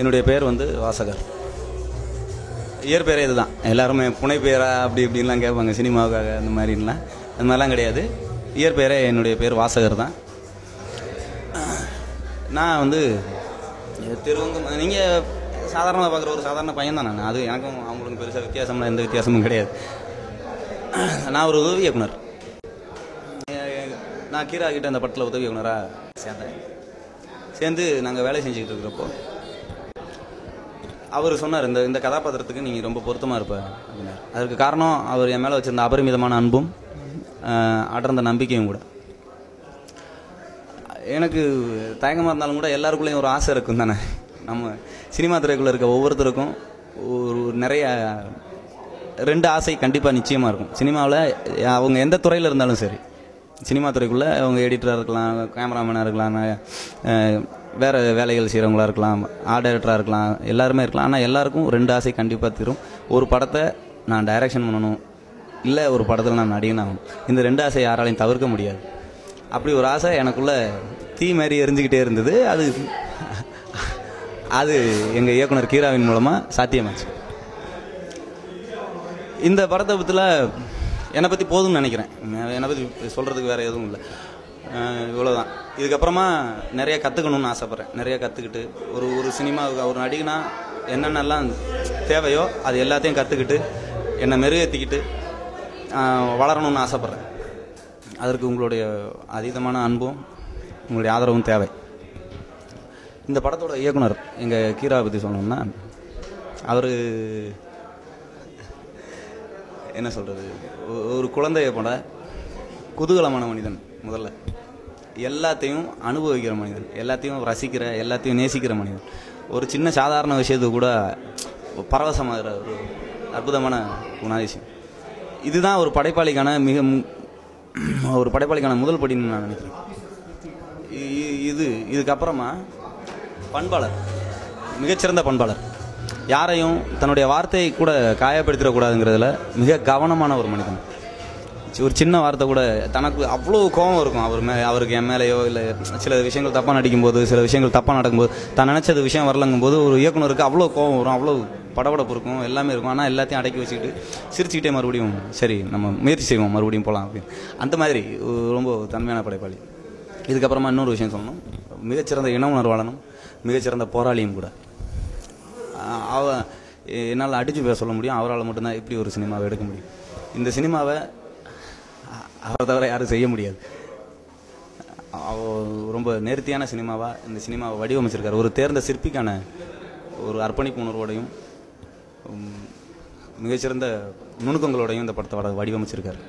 என்னுடைய பேர் வந்து வாசகர். இயற்பெயரே இதுதான். எல்லாருமே புனை பெயரா அப்படி இப்படின்லாம் கேட்பாங்க சினிமாவுக்காக. அந்த மாதிரிலாம் கிடையாது. இயற்பெயரே என்னுடைய பேர் வாசகர் தான். நான் வந்து திருவங்கம், நீங்கள் சாதாரணமாக பார்க்குற ஒரு சாதாரண பையன் தான் நான். அது எனக்கும் அவங்களுக்கும் பெருசாக வித்தியாசம்லாம் எந்த வித்தியாசமும் கிடையாது. நான் ஒரு உதவி இயக்குனர். நான் கீரா கிட்ட அந்த படத்தில் உதவி இயக்குனராக சேர்ந்து நாங்கள் வேலை செஞ்சுக்கிட்டு இருக்கிறப்போ அவர் சொன்னார், இந்த கதாபாத்திரத்துக்கு நீங்கள் ரொம்ப பொருத்தமாக இருப்ப அப்படின்னார். அதற்கு காரணம் அவர் என் மேலே வச்சுருந்த அபரிமிதமான அன்பும் அடர்ந்த நம்பிக்கையும் கூட. எனக்கு தயக்கமாக இருந்தாலும் கூட எல்லாருக்குள்ளேயும் ஒரு ஆசை இருக்கும் தானே. நம்ம சினிமா துறைக்குள்ளே இருக்க ஒவ்வொருத்தருக்கும் ஒரு நிறைய 2 ஆசை கண்டிப்பாக நிச்சயமாக இருக்கும். சினிமாவில் அவங்க எந்த துறையில் இருந்தாலும் சரி, சினிமா துறைக்குள்ளே அவங்க எடிட்டராக இருக்கலாம், கேமராமேனாக இருக்கலாம், வேறு வேலைகள் செய்கிறவங்களாக இருக்கலாம், ஆர்ட் டைரக்டராக இருக்கலாம், எல்லாருமே இருக்கலாம். ஆனால் எல்லாருக்கும் 2 ஆசை கண்டிப்பாக தரும். ஒரு படத்தை நான் டைரக்ஷன் பண்ணணும், இல்லை ஒரு படத்தில் நான் நடிகன் ஆகணும். இந்த 2 ஆசை யாராலையும் தவிர்க்க முடியாது. அப்படி ஒரு ஆசை எனக்குள்ளே தீ மாதிரி எரிஞ்சுக்கிட்டே இருந்தது. அது எங்கள் இயக்குனர் கீராவின் மூலமாக சாத்தியமாச்சு. இந்த படத்தை பற்றியில் என்னை பற்றி போதும்னு நினைக்கிறேன். என்னை பற்றி சொல்கிறதுக்கு வேறு எதுவும் இல்லை. இவ்வளோதான். இதுக்கப்புறமா நிறைய கற்றுக்கணும்னு ஆசைப்பட்றேன். நிறைய கற்றுக்கிட்டு ஒரு சினிமாவுக்கு ஒரு நடிகனா என்னென்னலாம் தேவையோ அது எல்லாத்தையும் கற்றுக்கிட்டு என்னை மெருகேற்றிக்கிட்டு வளரணும்னு ஆசைப்பட்றேன். அதற்கு உங்களுடைய அதீதமான அன்பும் உங்களுடைய ஆதரவும் தேவை. இந்த படத்தோட இயக்குனர் எங்கள் கீராவை பற்றி சொல்லணும்னா, அவர் என்ன சொல்கிறது, ஒரு குழந்தைய போல குதூகலமான மனிதன். முதல்ல எல்லாத்தையும் அனுபவிக்கிற மனிதன், எல்லாத்தையும் ரசிக்கிற, எல்லாத்தையும் நேசிக்கிற மனிதன். ஒரு சின்ன சாதாரண விஷயத்துக்கு கூட பரவசமாகிற ஒரு அற்புதமான குணாதிசயம். இதுதான் ஒரு படைப்பாளிக்கான முதல் படின்னு நான் நினைக்கிறேன். இதுக்கப்புறமா பண்பாளர், மிகச்சிறந்த பண்பாளர். யாரையும் தன்னுடைய வார்த்தையை கூட காயப்படுத்திடக்கூடாதுங்கிறதுல மிக கவனமான ஒரு மனிதன். ஒரு சின்ன வார்த்தை கூட தனக்கு அவ்வளோ கோபம் இருக்கும் அவருக்கு என் மேலேயோ, இல்லை சில விஷயங்கள் தப்பாக நடிக்கும்போது, சில விஷயங்கள் தப்பாக நடக்கும்போது, தான் நினச்சது விஷயம் வரலங்கும்போது ஒரு இயக்குனருக்கு அவ்வளோ கோபம் வரும், அவ்வளோ படபடப்பு இருக்கும், எல்லாமே இருக்கும். ஆனால் எல்லாத்தையும் அடக்கி வச்சுக்கிட்டு சிரிச்சுக்கிட்டே மறுபடியும் சரி நம்ம முயற்சி செய்வோம், மறுபடியும் போகலாம் அப்படின்னு. அந்த மாதிரி ரொம்ப தன்மையான படைப்பாளி. இதுக்கப்புறமா இன்னொரு விஷயம் சொல்லணும். மிகச்சிறந்த இன உணர்வாளனும் மிகச்சிறந்த போராளியும் கூட. என்னால் அடித்து பேச சொல்ல முடியும். அவரால் மட்டும்தான் இப்படி ஒரு சினிமாவை எடுக்க முடியும். இந்த சினிமாவை அவரை தவிர யாரும் செய்ய முடியாது. ரொம்ப நேர்த்தியான சினிமாவாக இந்த சினிமாவை வடிவமைச்சிருக்காரு. ஒரு தேர்ந்த சிற்பிக்கான ஒரு அர்ப்பணிப்பு உணர்வோடையும் மிகச்சிறந்த நுணுக்கங்களோடையும் இந்த படத்தை வடிவமைச்சிருக்காரு.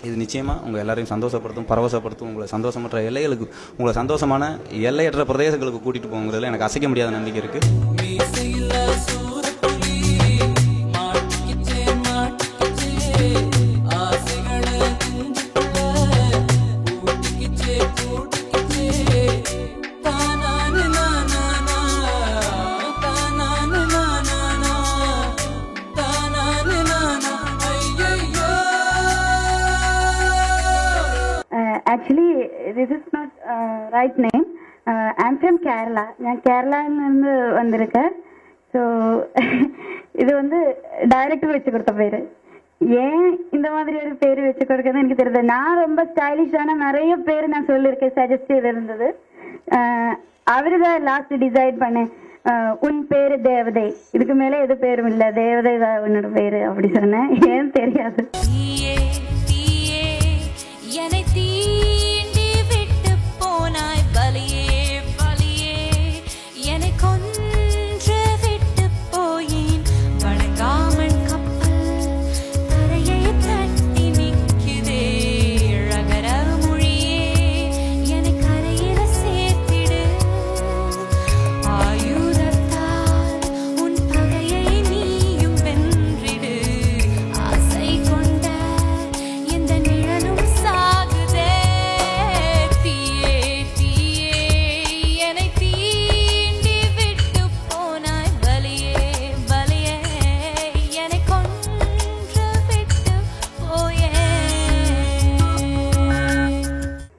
இது நிச்சயமாக உங்கள் எல்லாரையும் சந்தோஷப்படுத்தும், பரவசப்படுத்தும். உங்களை சந்தோஷமற்ற எல்லைகளுக்கு, உங்களை சந்தோஷமான எல்லையற்ற பிரதேசங்களுக்கு கூட்டிகிட்டு போங்கிறதுல எனக்கு அசைக்க முடியாத நம்பிக்கை இருக்குது. Actually, this is not right name. I'm from Kerala. நான் கேரளாவிலிருந்து வந்திருக்கேன். ஸோ இது வந்து டைரக்டர் வச்சு கொடுத்த பேர். ஏன் இந்த மாதிரி ஒரு பேர் வச்சு கொடுக்கறது எனக்கு தெரியுது. நான் ரொம்ப ஸ்டைலிஷான நிறைய பேர் நான் சொல்லியிருக்கேன், சஜஸ்ட் இருந்தது. அவரு தான் லாஸ்ட் டிசைட் பண்ணேன், உன் பேரு தேவதை, இதுக்கு மேலே எது பேரும் இல்லை, தேவதை தான் உன்னோட பேரு அப்படி சொன்னேன். ஏன் தெரியாது.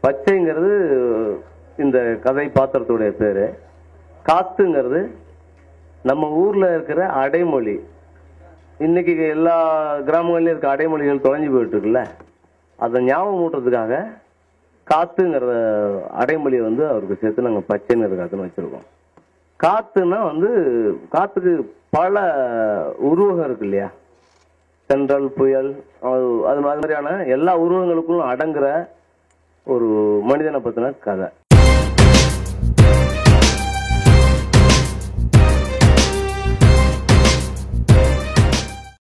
பச்சைங்கிறது இந்த கதை பாத்திரத்துடைய பேரு. காத்துங்கிறது நம்ம ஊர்ல இருக்கிற அடைமொழி, இன்னைக்கு எல்லா கிராமங்கள்லயும் இருக்க அடைமொழிகள் தொலைஞ்சு போயிட்டு இருக்குல்ல, அதை ஞாபகம் ஊட்டுறதுக்காக காத்துங்கிற அடைமொழியை வந்து அவருக்கு சேர்த்து நாங்கள் பச்சைன்னு காத்துன்னு வச்சிருக்கோம். காத்துனா வந்து காத்துக்கு பல உருவகம் இருக்கு இல்லையா, தென்றல், புயல், அது மாதிரியான எல்லா உருவங்களுக்கும் அடங்குற ஒரு மனிதனை பத்தின கதை.